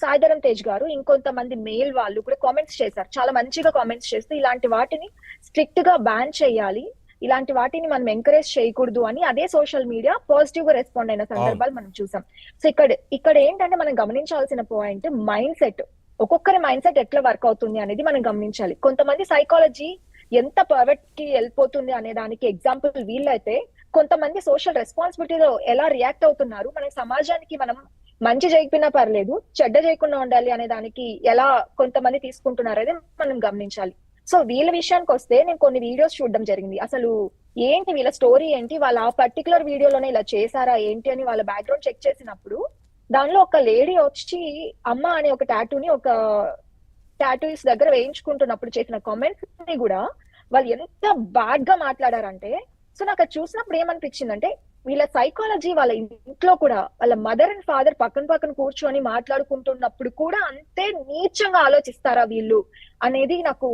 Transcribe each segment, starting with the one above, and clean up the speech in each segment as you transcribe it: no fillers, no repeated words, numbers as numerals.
సాయిధరం తేజ్ గారు ఇంకొంతమంది మేల్ వాళ్ళు కూడా కామెంట్స్ చేశారు, చాలా మంచిగా కామెంట్స్ చేస్తూ ఇలాంటి వాటిని స్ట్రిక్ట్ గా బ్యాన్ చేయాలి, ఇలాంటి వాటిని మనం ఎంకరేజ్ చేయకూడదు అని అదే సోషల్ మీడియా పాజిటివ్ గా రెస్పాండ్ అయిన సందర్భాలు మనం చూసాం. సో ఇక్కడ ఏంటంటే మనం గమనించాల్సిన పాయింట్ మైండ్ సెట్, ఒక్కొక్కరి మైండ్ సెట్ ఎట్లా వర్క్ అవుతుంది అనేది మనం గమనించాలి. కొంతమంది సైకాలజీ ఎంత పర్వెట్ కి వెళ్ళిపోతుంది అనే దానికి ఎగ్జాంపుల్ వీళ్ళైతే, కొంతమంది సోషల్ రెస్పాన్సిబిలిటీలో ఎలా రియాక్ట్ అవుతున్నారు, మన సమాజానికి మనం మంచి చేయకపోయినా పర్లేదు చెడ్డ చేయకుండా ఉండాలి అనే దానికి ఎలా కొంతమంది తీసుకుంటున్నారు అనేది మనం గమనించాలి. సో వీళ్ళ విషయానికి వస్తే నేను కొన్ని వీడియోస్ చూడడం జరిగింది. అసలు ఏంటి వీళ్ళ స్టోరీ ఏంటి, వాళ్ళ ఆ పర్టికులర్ వీడియోలోనే ఇలా చేశారా ఏంటి అని వాళ్ళ బ్యాక్గ్రౌండ్ చెక్ చేసినప్పుడు దానిలో ఒక లేడీ వచ్చి అమ్మ అనే ఒక టాటూని ఒక టాటూస్ దగ్గర వేయించుకుంటున్నప్పుడు చేసిన కామెంట్స్ ని కూడా వాళ్ళు ఎంత బ్యాడ్ గా మాట్లాడారంటే, సో నాకు అది చూసినప్పుడు ఏమనిపించిందంటే వీళ్ళ సైకాలజీ వాళ్ళ ఇంట్లో కూడా వాళ్ళ మదర్ అండ్ ఫాదర్ పక్కన పక్కన కూర్చొని మాట్లాడుకుంటున్నప్పుడు కూడా అంతే నీచంగా ఆలోచిస్తారా వీళ్ళు అనేది నాకు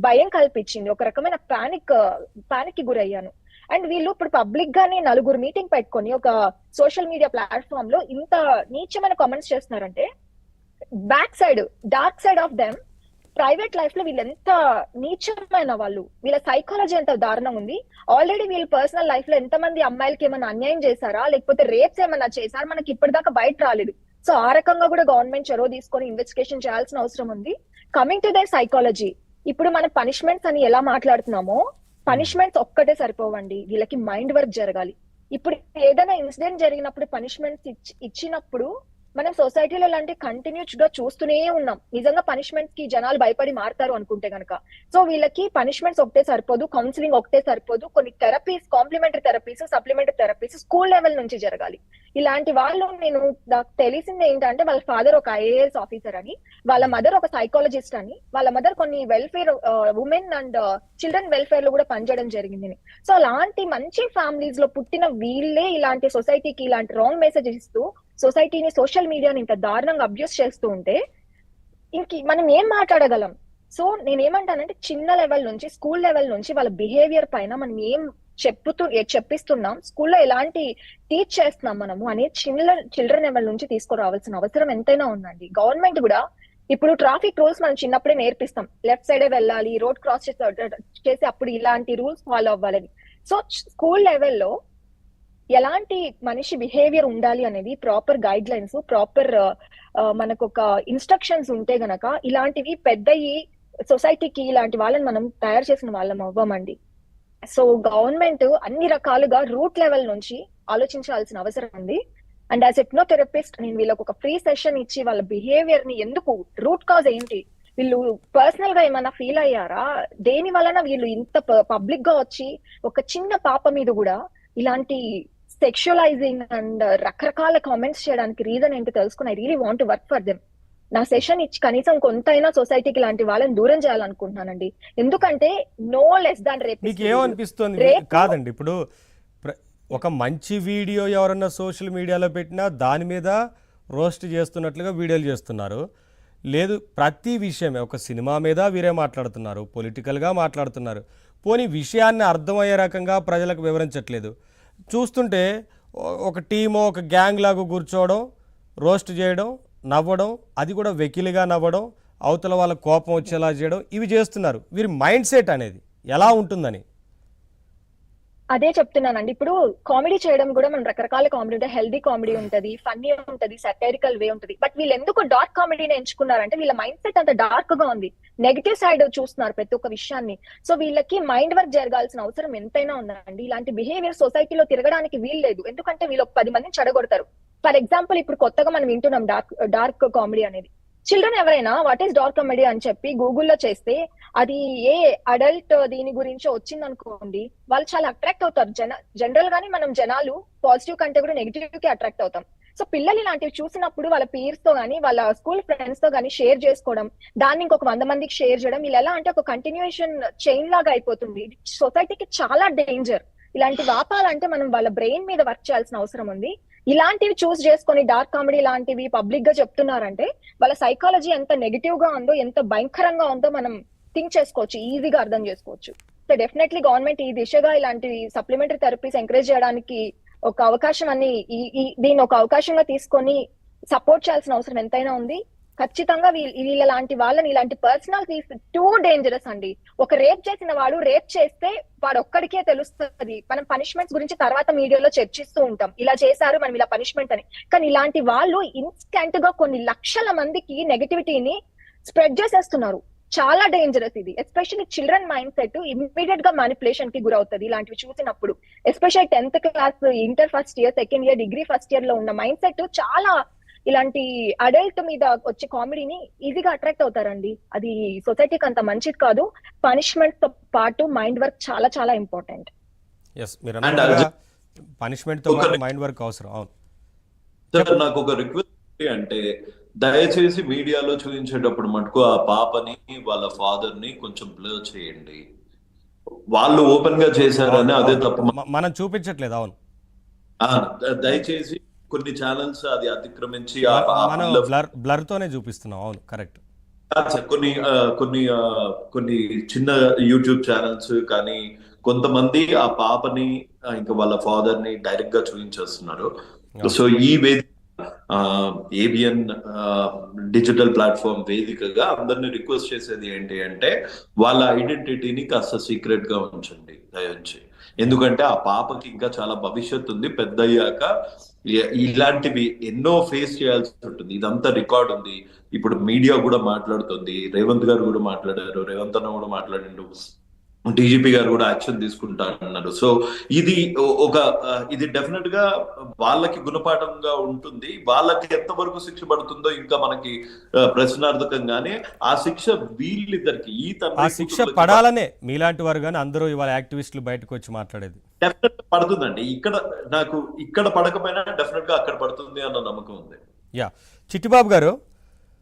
భయం కల్పించింది. ఒక రకమైన పానిక్ కి గురయ్యాను. అండ్ వీళ్ళు ఇప్పుడు పబ్లిక్ గానే నలుగురు మీటింగ్ పెట్టుకొని ఒక సోషల్ మీడియా ప్లాట్ఫామ్ లో ఇంత నీచమైన కామెంట్స్ చేస్తున్నారంటే, back side dark side of them private life లో వీళ్ళు ఎంత నీచమైన వాళ్ళు, వీళ్ళ సైకాలజీ ఎంత దారుణం ఉంది. ఆల్రెడీ వీళ్ళు పర్సనల్ లైఫ్ లో ఎంతమంది అమ్మాయిలకి ఏమైనా అన్యాయం చేశారా లేకపోతే రేప్స్ ఏమైనా చేశారా మనకి ఇప్పటిదాకా బయట రాలేదు. సో ఆ రకంగా కూడా గవర్నమెంట్ చొరవ తీసుకొని ఇన్వెస్టిగేషన్ చేయాల్సిన అవసరం ఉంది. కమింగ్ టు ద సైకాలజీ, ఇప్పుడు మనం పనిష్మెంట్స్ అని ఎలా మాట్లాడుతున్నామో, పనిష్మెంట్స్ ఒక్కటే సరిపోవండి, వీళ్ళకి మైండ్ వర్క్ జరగాలి. ఇప్పుడు ఏదైనా ఇన్సిడెంట్ జరిగినప్పుడు పనిష్మెంట్స్ ఇచ్చినప్పుడు మనం సొసైటీలో లాంటి కంటిన్యూస్ గా చూస్తూనే ఉన్నాం. నిజంగా పనిష్మెంట్స్ కి జనాలు భయపడి మారుతారు అనుకుంటే గనక. సో వీళ్ళకి పనిష్మెంట్స్ ఒకటే సరిపోదు, కౌన్సిలింగ్ ఒకటే సరిపోదు, కొన్ని therapies, complementary therapies, supplementary therapies school level నుంచి జరగాలి. ఇలాంటి వాళ్ళు, నాకు తెలిసింది ఏంటంటే వాళ్ళ ఫాదర్ ఒక ఐఏఎస్ ఆఫీసర్ అని, వాళ్ళ మదర్ ఒక సైకాలజిస్ట్ అని, వాళ్ళ మదర్ కొన్ని welfare women and children welfare లో కూడా పనిచేయడం జరిగింది. సో అలాంటి మంచి ఫ్యామిలీస్ లో పుట్టిన వీళ్ళే ఇలాంటి సొసైటీకి ఇలాంటి రాంగ్ మెసేజ్ ఇస్తూ సొసైటీని, సోషల్ మీడియాని ఇంత దారుణంగా అబ్యూస్ చేస్తూ ఉంటే మనం ఏం మాట్లాడగలం? సో నేనేమంటానంటే చిన్న లెవెల్ నుంచి, స్కూల్ లెవెల్ నుంచి వాళ్ళ బిహేవియర్ పైన మనం ఏం చెప్పిస్తున్నాం, స్కూల్లో ఎలాంటి టీచ్ చేస్తున్నాం మనము అనేది చిల్డ్రన్ లెవెల్ నుంచి తీసుకురావాల్సిన అవసరం ఎంతైనా ఉందండి. గవర్నమెంట్ కూడా ఇప్పుడు ట్రాఫిక్ రూల్స్ మనం చిన్నప్పుడే నేర్పిస్తాం, లెఫ్ట్ సైడే వెళ్ళాలి, రోడ్ క్రాస్ చేసి అప్పుడు ఇలాంటి రూల్స్ ఫాలో అవ్వాలని. సో స్కూల్ లెవెల్లో ఎలాంటి మనిషి బిహేవియర్ ఉండాలి అనేది ప్రాపర్ గైడ్ లైన్స్, ప్రాపర్ మనకు ఒక ఇన్స్ట్రక్షన్స్ ఉంటే గనక ఇలాంటివి పెద్దయి సొసైటీకి ఇలాంటి వాళ్ళని మనం తయారు చేసిన వాళ్ళం అవ్వమండి. సో గవర్నమెంట్ అన్ని రకాలుగా రూట్ లెవెల్ నుంచి ఆలోచించాల్సిన అవసరం ఉంది. అండ్ యాజ్ హిప్నోథెరపిస్ట్ నేను వీళ్ళకి ఒక ఫ్రీ సెషన్ ఇచ్చి వాళ్ళ బిహేవియర్ ని, ఎందుకు రూట్ కాజ్ ఏంటి, వీళ్ళు పర్సనల్ గా ఏమైనా ఫీల్ అయ్యారా, దేని వలన వీళ్ళు ఇంత పబ్లిక్ గా వచ్చి ఒక చిన్న పాప మీద కూడా ఇలాంటి సెక్షువలైజింగ్ అండ్ రకరకాల కామెంట్స్ చేయడానికి రీజన్ ఏంటి తెలుసుకుని I really want to work for them. నా సెషన్ ఇచ్చి కనీసం కొంతైనా సొసైటీకి ఇలాంటి వాళ్ళని దూరం చేయాలనుకుంటున్నానండి. ఎందుకంటే నో లెస్ దాన్ రేప్. మీకు ఏమనిపిస్తుంది? కాదండి, ఇప్పుడు ఒక మంచి వీడియో ఎవరన్నా సోషల్ మీడియాలో పెట్టినా దాని మీద రోస్ట్ చేస్తున్నట్లుగా వీడియోలు చేస్తున్నారు. లేదు, ప్రతి విషయమే ఒక సినిమా మీద వీరే మాట్లాడుతున్నారు, పొలిటికల్గా మాట్లాడుతున్నారు. పోనీ విషయాన్ని అర్థమయ్యే రకంగా ప్రజలకు వివరించట్లేదు. చూస్తుంటే ఒక టీమో ఒక గ్యాంగ్ లాగా కూర్చోవడం, రోస్ట్ చేయడం, నవ్వడం, అది కూడా వెకిలిగా నవ్వడం, అవతల వాళ్ళ కోపం వచ్చేలా చేయడం, ఇవి చేస్తున్నారు. వీరి మైండ్ సెట్ అనేది ఎలా ఉంటుందని అదే చెప్తున్నానండి. ఇప్పుడు కామెడీ చేయడం కూడా మనం రకరకాల కామెడీ ఉంటాయి, హెల్దీ కామెడీ ఉంటది, ఫన్నీ ఉంటది, సటైరికల్ వే ఉంటది. బట్ వీళ్ళు ఎందుకు డార్క్ కామెడీని ఎంచుకున్నారంటే వీళ్ళ మైండ్ సెట్ అంత డార్క్ గా ఉంది, నెగిటివ్ సైడ్ చూస్తున్నారు ప్రతి ఒక్క విషయాన్ని. సో వీళ్ళకి మైండ్ వర్క్ జరగాల్సిన అవసరం ఎంతైనా ఉందండి. ఇలాంటి బిహేవియర్ సొసైటీలో తిరగడానికి వీల్లేదు, ఎందుకంటే వీళ్ళు 10 మందిని చెడగొడతారు. ఫర్ ఎగ్జాంపుల్ ఇప్పుడు కొత్తగా మనం వింటున్నాం డార్క్ కామెడీ అనేది. చిల్డ్రన్ ఎవరైనా వాట్ ఈస్ డార్క్ కామెడీ అని చెప్పి గూగుల్లో చేస్తే అది ఏ అడల్ట్ దీని గురించి వచ్చింది అనుకోండి, వాళ్ళు చాలా అట్రాక్ట్ అవుతారు. జనరల్ గానీ మనం జనాలు పాజిటివ్ కంటే కూడా నెగిటివ్ కి అట్రాక్ట్ అవుతాం. సో పిల్లలు ఇలాంటివి చూసినప్పుడు వాళ్ళ పీర్స్ తో గానీ వాళ్ళ స్కూల్ ఫ్రెండ్స్ తో గానీ షేర్ చేసుకోవడం, దాన్ని ఇంకొక 100 మందికి షేర్ చేయడం, ఇలా ఎలా అంటే ఒక కంటిన్యూషన్ చైన్ లాగా అయిపోతుంది. సొసైటీకి చాలా డేంజర్. ఇలాంటివి ఆపాలంటే మనం వాళ్ళ బ్రెయిన్ మీద వర్క్ చేయాల్సిన అవసరం ఉంది. ఇలాంటివి చూస్ చేసుకొని డార్క్ కామెడీ లాంటివి పబ్లిక్ గా చెప్తున్నారంటే వాళ్ళ సైకాలజీ ఎంత నెగిటివ్ గా ఉందో, ఎంత భయంకరంగా ఉందో మనం థింక్ చేసుకోవచ్చు, ఈజీగా అర్థం చేసుకోవచ్చు. సో డెఫినెట్లీ గవర్నమెంట్ ఈ దిశగా ఇలాంటి సప్లిమెంటరీ థెరపీస్ ఎంకరేజ్ చేయడానికి ఒక అవకాశం దీన్ని ఒక అవకాశంగా తీసుకొని సపోర్ట్ చేయాల్సిన అవసరం ఎంతైనా ఉంది. ఖచ్చితంగా వీళ్ళ లాంటి వాళ్ళని, ఇలాంటి పర్సనాలిటీస్ టూ డేంజరస్ అండి. ఒక రేప్ చేసిన వాడు రేప్ చేస్తే వాడు ఒక్కడికే తెలుస్తుంది. మనం పనిష్మెంట్స్ గురించి తర్వాత మీడియాలో చర్చిస్తూ ఉంటాం, ఇలా చేశారు మనం ఇలా పనిష్మెంట్ అని. కానీ ఇలాంటి వాళ్ళు ఇన్స్టెంట్ గా కొన్ని లక్షల మందికి నెగటివిటీని స్ప్రెడ్ చేసేస్తున్నారు. చాలా డేంజరస్ ఇది. Especially children mind set immediate గా మానిపులేషన్ కి గురవుతుంది ఇలాంటివి చూసినప్పుడు. Especially 10th class, inter first year, second year, degree first year లో ఉన్న మైండ్ సెట్ చాలా ఇలాంటి అడల్ట్ మీద వచ్చే కామెడీని ఈజీగా అట్రాక్ట్ అవుతారండి. అది సొసైటీకి అంత మంచిది కాదు. పనిష్మెంట్ తో పాటు మైండ్ వర్క్ చాలా చాలా ఇంపార్టెంట్. ఎస్, మీరు అన్నట్టుగా పనిష్మెంట్ తో పాటు మైండ్ వర్క్ అవసరం. అవును సార్, నాకు ఒక రిక్వెస్ట్ అంటే, దయచేసి మీడియాలో చూపించేటప్పుడు మటుకు ఆ పాపని వాళ్ళ ఫాదర్ ని కొంచెం బ్లర్ చేయండి. వాళ్ళు ఓపెన్ గా చేశారని అదే తప్ప మనం చూపించట్లేదు. అవును, దయచేసి కొన్ని ఛానల్స్ అది అతిక్రమించి మనం బ్లర్ తోనే చూపిస్తున్నాం. అవును, కరెక్ట్. కొన్ని కొన్ని కొన్ని చిన్న యూట్యూబ్ ఛానల్స్ కానీ కొంతమంది ఆ పాపని ఇంకా వాళ్ళ ఫాదర్ ని డైరెక్ట్ గా చూపించేస్తున్నారు. సో ఈ వేదిక ఏబిఎన్ డిజిటల్ ప్లాట్ఫామ్ వేదికగా అందరిని రిక్వెస్ట్ చేసేది ఏంటి అంటే, వాళ్ళ ఐడెంటిటీని కాస్త సీక్రెట్ గా ఉంచండి దయించి. ఎందుకంటే ఆ పాపకి ఇంకా చాలా భవిష్యత్తు ఉంది. పెద్ద అయ్యాక ఇలాంటివి ఎన్నో ఫేస్ చేయాల్సి ఉంటుంది. ఇదంతా రికార్డ్ ఉంది. ఇప్పుడు మీడియా కూడా మాట్లాడుతుంది, రేవంత్ గారు కూడా మాట్లాడారు, రేవంత్ అన్న కూడా మాట్లాడిండు, డీజీపీ గారు కూడా యాక్షన్ తీసుకుంటా అన్నారు. సో ఇది ఇది డెఫినెట్ గా వాళ్ళకి గుణపాఠంగా ఉంటుంది. వాళ్ళకి ఎంతవరకు శిక్ష పడుతుందో ఇంకా మనకి ప్రశ్నార్థకంగానే, ఆ శిక్ష వీళ్ళిద్దరికి ఈ ఆ శిక్ష పడాలనే మీలాంటి వారు కానీ అందరూ ఇవాళ యాక్టివిస్టులు బయటకు వచ్చి మాట్లాడేది. డెఫినెట్ పడుతుందండి. నాకు ఇక్కడ పడకపోయినా డెఫినెట్ గా అక్కడ పడుతుంది అన్న నమ్మకం ఉంది. యా, చిట్టిబాబు గారు,